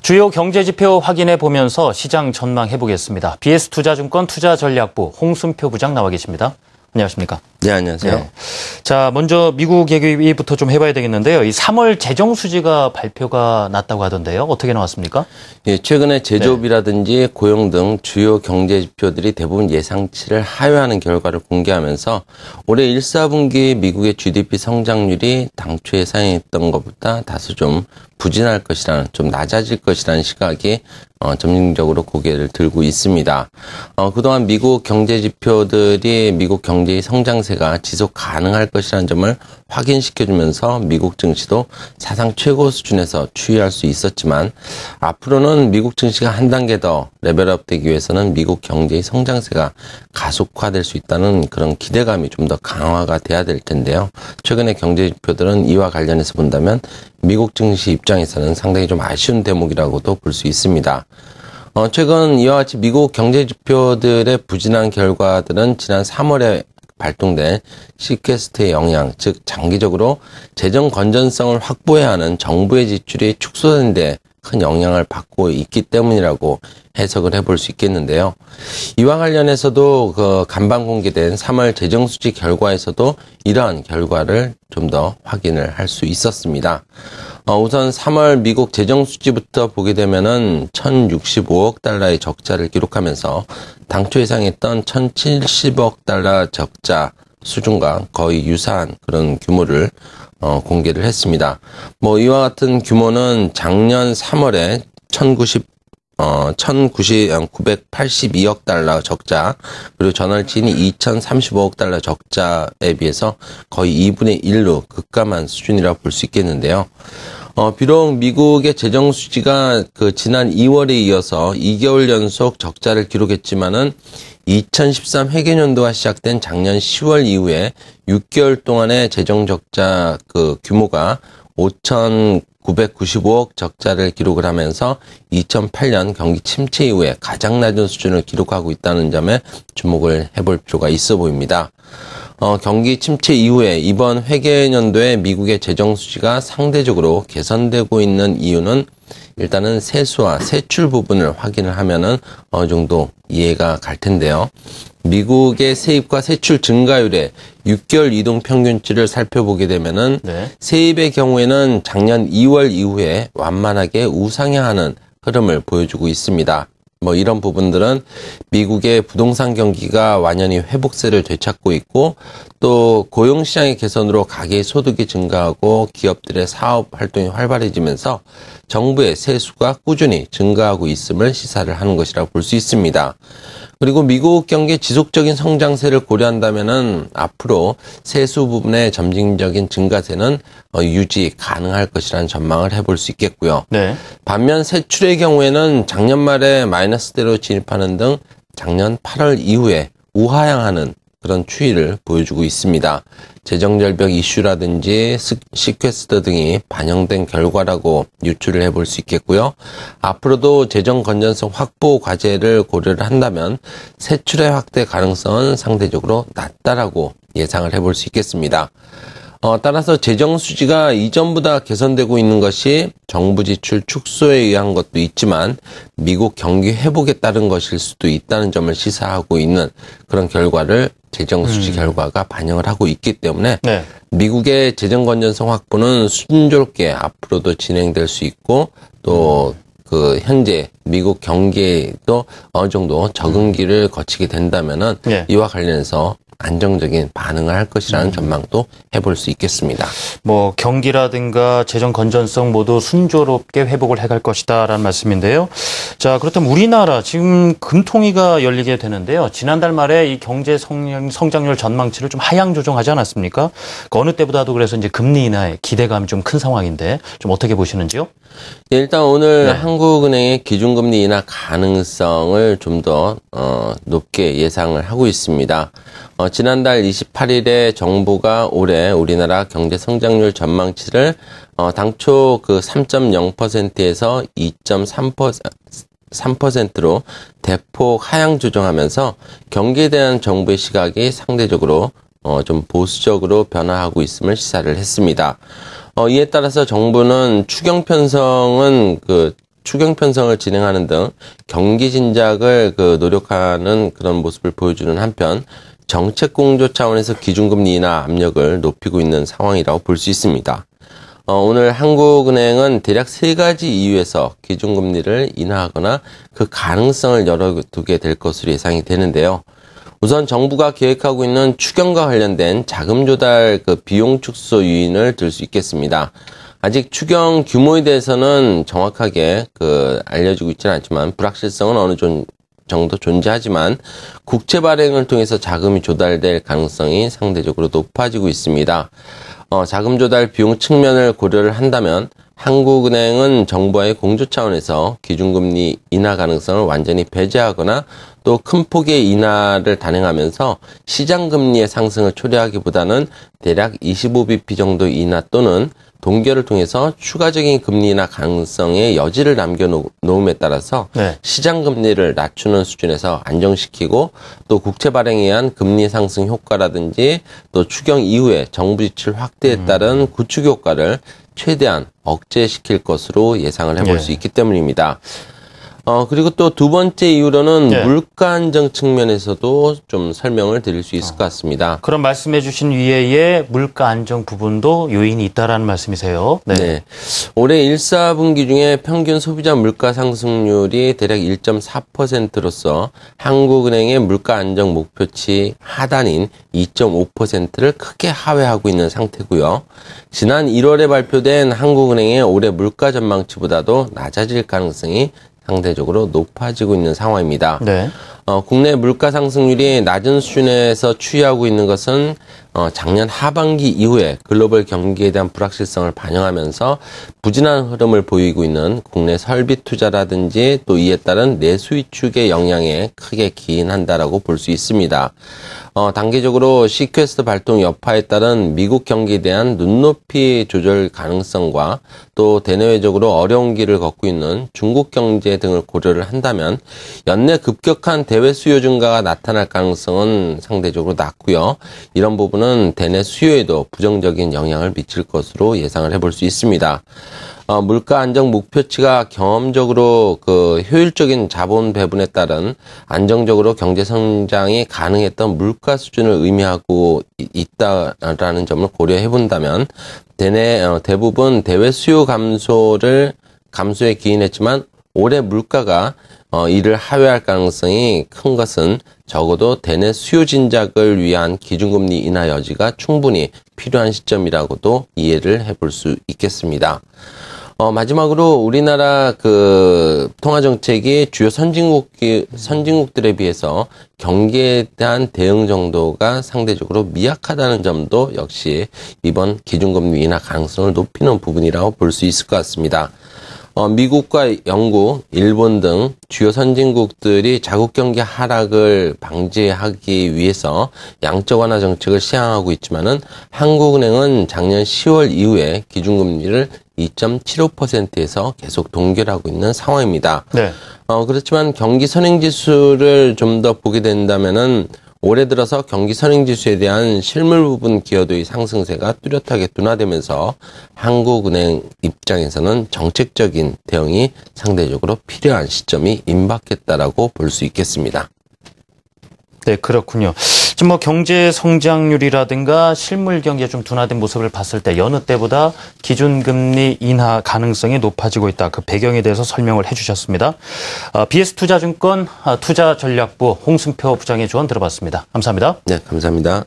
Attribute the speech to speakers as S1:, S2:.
S1: 주요 경제지표 확인해 보면서 시장 전망해 보겠습니다. BS투자증권 투자전략부 홍순표 부장 나와 계십니다. 안녕하십니까?
S2: 네, 안녕하세요. 네.
S1: 자, 먼저 미국 얘기부터 좀 해봐야 되겠는데요. 이 3월 재정 수지가 발표가 났다고 하던데요. 어떻게 나왔습니까?
S2: 예, 최근에 제조업이라든지 고용 등 주요 경제 지표들이 대부분 예상치를 하회하는 결과를 공개하면서 올해 1, 4분기 미국의 GDP 성장률이 당초 예상했던 것보다 다소 좀 부진할 것이라는, 좀 낮아질 것이라는 시각이 점진적으로 고개를 들고 있습니다. 그동안 미국 경제 지표들이 미국 경제의 성장세가 지속 가능할 것이라는 점을 확인시켜주면서 미국 증시도 사상 최고 수준에서 추이할 수 있었지만 앞으로는 미국 증시가 한 단계 더 레벨업 되기 위해서는 미국 경제의 성장세가 가속화될 수 있다는 그런 기대감이 좀 더 강화가 돼야 될 텐데요. 최근의 경제 지표들은 이와 관련해서 본다면 미국 증시 입장에서는 상당히 좀 아쉬운 대목이라고도 볼 수 있습니다. 최근 이와 같이 미국 경제 지표들의 부진한 결과들은 지난 3월에 발동된 시퀘스트의 영향, 즉 장기적으로 재정 건전성을 확보해야 하는 정부의 지출이 축소된 데 큰 영향을 받고 있기 때문이라고 해석을 해볼 수 있겠는데요. 이와 관련해서도 그 간밤 공개된 3월 재정수지 결과에서도 이러한 결과를 좀 더 확인을 할 수 있었습니다. 우선 3월 미국 재정수지부터 보게 되면은 1,065억 달러의 적자를 기록하면서 당초 예상했던 1,070억 달러 적자 수준과 거의 유사한 그런 규모를 공개를 했습니다. 이와 같은 규모는 작년 3월에 982억 달러 적자, 그리고 전월치인 2,035억 달러 적자에 비해서 거의 2분의 1로 급감한 수준이라고 볼 수 있겠는데요. 비록 미국의 재정 수지가 지난 2월에 이어서 2개월 연속 적자를 기록했지만은 2013 회계연도가 시작된 작년 10월 이후에 6개월 동안의 재정 적자 규모가 5,995억 적자를 기록을 하면서 2008년 경기 침체 이후에 가장 낮은 수준을 기록하고 있다는 점에 주목을 해볼 필요가 있어 보입니다. 경기 침체 이후에 이번 회계연도에 미국의 재정 수지가 상대적으로 개선되고 있는 이유는 일단은 세수와 세출 부분을 확인을 하면은 어느 정도 이해가 갈 텐데요. 미국의 세입과 세출 증가율의 6개월 이동 평균치를 살펴보게 되면은 세입의 경우에는 작년 2월 이후에 완만하게 우상향하는 흐름을 보여주고 있습니다. 이런 부분들은 미국의 부동산 경기가 완연히 회복세를 되찾고 있고 또 고용시장의 개선으로 가계의 소득이 증가하고 기업들의 사업 활동이 활발해지면서 정부의 세수가 꾸준히 증가하고 있음을 시사를 하는 것이라고 볼 수 있습니다. 그리고 미국 경기의 지속적인 성장세를 고려한다면은 앞으로 세수 부분의 점진적인 증가세는 유지 가능할 것이라는 전망을 해볼 수 있겠고요. 반면 세출의 경우에는 작년 말에 마이너스대로 진입하는 등 작년 8월 이후에 우하향하는 그런 추이를 보여주고 있습니다. 재정절벽 이슈라든지 시퀘스트 등이 반영된 결과라고 유추를 해볼 수 있겠고요. 앞으로도 재정 건전성 확보 과제를 고려를 한다면 세출의 확대 가능성은 상대적으로 낮다라고 예상을 해볼 수 있겠습니다. 따라서 재정 수지가 이전보다 개선되고 있는 것이 정부 지출 축소에 의한 것도 있지만 미국 경기 회복에 따른 것일 수도 있다는 점을 시사하고 있는 그런 결과를 재정 수지 결과가 반영을 하고 있기 때문에 미국의 재정 건전성 확보는 순조롭게 앞으로도 진행될 수 있고 또 현재 미국 경기에도 어느 정도 적응기를 거치게 된다면은 이와 관련해서 안정적인 반응을 할 것이라는 전망도 해볼 수 있겠습니다.
S1: 경기라든가 재정 건전성 모두 순조롭게 회복을 해갈 것이다라는 말씀인데요. 자, 그렇다면 우리나라 지금 금통위가 열리게 되는데요. 지난달 말에 이 경제 성장률 전망치를 좀 하향 조정하지 않았습니까? 어느 때보다도 그래서 이제 금리 인하에 기대감이 좀 큰 상황인데 좀 어떻게 보시는지요?
S2: 일단 오늘 한국은행의 기준금리 인하 가능성을 좀 더 높게 예상을 하고 있습니다. 지난달 28일에 정부가 올해 우리나라 경제 성장률 전망치를 당초 3.0%에서 2.3%로 대폭 하향 조정하면서 경기에 대한 정부의 시각이 상대적으로 좀 보수적으로 변화하고 있음을 시사를 했습니다. 이에 따라서 정부는 추경 편성은 추경 편성을 진행하는 등 경기 진작을 노력하는 그런 모습을 보여주는 한편 정책 공조 차원에서 기준금리 인하 압력을 높이고 있는 상황이라고 볼 수 있습니다. 오늘 한국은행은 대략 3가지 이유에서 기준금리를 인하하거나 그 가능성을 열어두게 될 것으로 예상이 되는데요. 우선 정부가 계획하고 있는 추경과 관련된 자금 조달 비용 축소 요인을 들 수 있겠습니다. 아직 추경 규모에 대해서는 정확하게 알려지고 있지는 않지만 불확실성은 어느 정도 존재하지만 국채 발행을 통해서 자금이 조달될 가능성이 상대적으로 높아지고 있습니다. 자금 조달 비용 측면을 고려를 한다면 한국은행은 정부와의 공조 차원에서 기준금리 인하 가능성을 완전히 배제하거나 또 큰 폭의 인하를 단행하면서 시장금리의 상승을 초래하기보다는 대략 25bp 정도 인하 또는 동결을 통해서 추가적인 금리 인하 가능성의 여지를 남겨놓음에 따라서 시장 금리를 낮추는 수준에서 안정시키고 또 국채 발행에 의한 금리 상승 효과라든지 또 추경 이후에 정부 지출 확대에 따른 구축 효과를 최대한 억제시킬 것으로 예상을 해볼 수 있기 때문입니다. 그리고 또 두 번째 이유로는 물가 안정 측면에서도 좀 설명을 드릴 수 있을 것 같습니다.
S1: 그럼 말씀해 주신 위에의 물가 안정 부분도 요인이 있다라는 말씀이세요.
S2: 네. 올해 1, 4분기 중에 평균 소비자 물가 상승률이 대략 1.4%로서 한국은행의 물가 안정 목표치 하단인 2.5%를 크게 하회하고 있는 상태고요. 지난 1월에 발표된 한국은행의 올해 물가 전망치보다도 낮아질 가능성이 상대적으로 높아지고 있는 상황입니다. 국내 물가 상승률이 낮은 수준에서 추이하고 있는 것은 작년 하반기 이후에 글로벌 경기에 대한 불확실성을 반영하면서 부진한 흐름을 보이고 있는 국내 설비 투자라든지 또 이에 따른 내수 위축의 영향에 크게 기인한다라고 볼 수 있습니다. 단기적으로 시퀘스트 발동 여파에 따른 미국 경기에 대한 눈높이 조절 가능성과 또 대내외적으로 어려운 길을 걷고 있는 중국 경제 등을 고려를 한다면 연내 급격한 대외 수요 증가가 나타날 가능성은 상대적으로 낮고요. 이런 부분은 대내 수요에도 부정적인 영향을 미칠 것으로 예상을 해볼 수 있습니다. 물가 안정 목표치가 경험적으로 효율적인 자본 배분에 따른 안정적으로 경제 성장이 가능했던 물가 수준을 의미하고 있다라는 점을 고려해 본다면 대부분 대외 수요 감소에 기인했지만 올해 물가가 이를 하회할 가능성이 큰 것은 적어도 대내 수요 진작을 위한 기준금리 인하 여지가 충분히 필요한 시점이라고도 이해를 해볼 수 있겠습니다. 마지막으로 우리나라 통화정책이 주요 선진국들에 비해서 경기에 대한 대응 정도가 상대적으로 미약하다는 점도 역시 이번 기준금리 인하 가능성을 높이는 부분이라고 볼 수 있을 것 같습니다. 미국과 영국, 일본 등 주요 선진국들이 자국 경기 하락을 방지하기 위해서 양적 완화 정책을 시행하고 있지만은 한국은행은 작년 10월 이후에 기준금리를 2.75%에서 계속 동결하고 있는 상황입니다. 그렇지만 경기 선행지수를 좀 더 보게 된다면은 올해 들어서 경기 선행지수에 대한 실물 부분 기여도의 상승세가 뚜렷하게 둔화되면서 한국은행 입장에서는 정책적인 대응이 상대적으로 필요한 시점이 임박했다라고 볼 수 있겠습니다.
S1: 네, 그렇군요. 지금 경제 성장률이라든가 실물 경기가 좀 둔화된 모습을 봤을 때 여느 때보다 기준금리 인하 가능성이 높아지고 있다. 그 배경에 대해서 설명을 해주셨습니다. BS투자증권 투자전략부 홍승표 부장의 조언 들어봤습니다. 감사합니다.
S2: 네, 감사합니다.